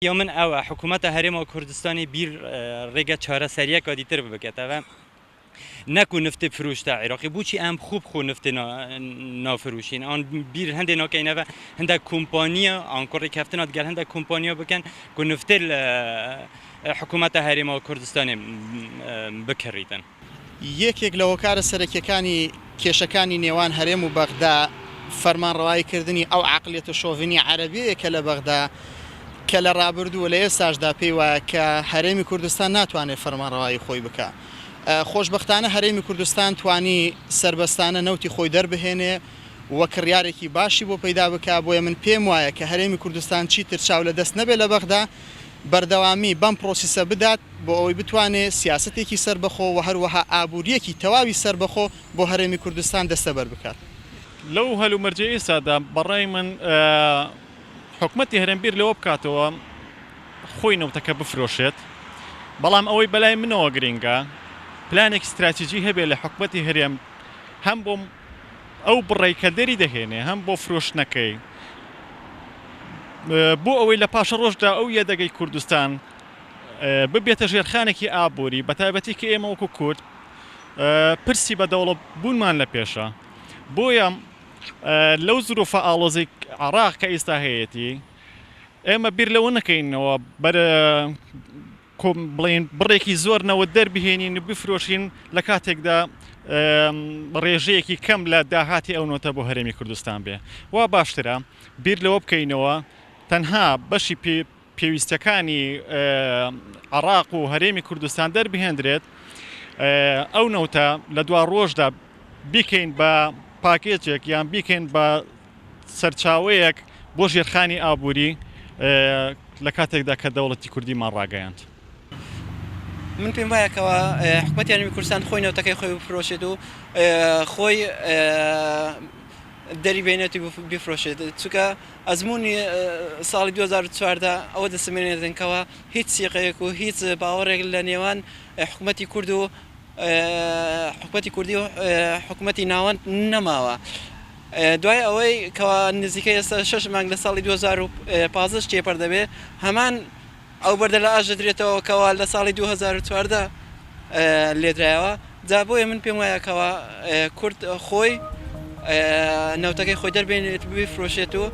يومن او حکومت هرم کردستانی بیر رگه چاره سریع کادیتر بکته و نکو نفت فروش تا عراقی بوچی ام خوب خو نفت نافروشین آن بیر هنده ناکینه و هنده کمپانیا آنکور کفتن ادگر هنده کمپانیا بکن کو نفت حکومت هرم کردستانی بکریدن یەکێک لە هۆکارە سەرەکیەکانی کێشەکانی نێوان هەرێم و بەغدا فەرمانڕەواییکردنی ئەو عەقلیەتە شۆڤینی عەرەبیەیە کە لە بەغدا کە لە ڕابردووە لە ئێستاشدا پێی وایە کە هەرێمی کوردستان ناتوانێت فەرمانڕەوایی خۆی بکە. خۆشبەختانە هەرێمی کوردستان توانی سربەستانە نەوتی خۆی دەربهێنێ وە کڕیارێکی باشی بۆ پەیدا بکە بۆیە من پێم وایە کە هەرێمی کوردستان چیتر چاو لە دەست نەبێت لە بەغدا بەردەوامی بەم پرۆسیسە بدات بۆ ئەوەی بتوانێت سیاسەتێکی سربەخۆ و هەروەها ئابوووریەکی تەواوی سربەخۆ بۆ هەرێمی کوردستان دەستەبەر بکات. لەو هەلومەرجە ئێستادا بەڕای من حکومەتی هەرێمبیر لەوە بکاتەوە خۆی نەوتەکە بفرۆشێت بەڵام ئەوەی بەلای منەوە گرنگە پلانێک استراتیژی هەبێت لە حکومەتی هەرێم هەم بۆ ئەو بڕێکە دەری دەهێنێ هەم بۆ فرۆشتنەکەی بۆ ئەوەی لە پاشە ڕۆژدا ئەو یەدەگەی کوردستان ببێتە ژێرخانێکی ئابووری بەتایبەتی کە ئێمە وەکو کورد پرسی بە دەوڵەت بوونمان لە پێشە بۆیە لەو زروفە ئاڵۆزی عێراق کە ئێستا هەیەتی ئێمە بیر لەوە نەکەینەوە بڵێن بڕێکی زۆرنەوە دەربهێنین و بفرۆشین لە کاتێکدا ڕێژەیەکی کەم لە داهاتی ئەو نۆتە بۆ هەرێمی کوردستان بێ وا باشترە بیر لەوە بکەینەوە تەنها بەشی پێویستەکانی عێراق و هەرێمی کوردستان دەربهێنرێت ئەو نەوتە لە دوا ڕۆژدا بیکەین بە پاکێجێک یان بیکەین بە سەرچاوەیەک بۆ ژێرخانی ئابووری لە کاتێکدا کە دەوڵەتی کوردیمان ڕاگەیاند. من پێم وایەکەوە حکومەتی هەرێمی کوردستان خۆی نەوتەکەی خۆی بفرۆشێت و خۆی دەری بێنێتی بفرۆشێت چونکە ئەزمموی ساڵی 2014 ئەوە دەسەمێنێتنکەوە هیچ سیقەیەک و هیچ باوەڕێک لە نێوان حکومەتی کورد و حکومەتی کوردی و حکومەتی ناوەند نەماوە. دوای ئەوەی کەوا نزیکە ئێستا 6 مانگ لە ساڵی 2015 تێپەر دەبێ هەمان ئەو بەردە لە ئاژدرێتەوە کەوا لە ساڵی 2014 لێدرایەوە جا بۆیە من پێم وایەکەوە کورد خۆی نەوتەکەی خۆی دەربێنێت بفرۆشێت و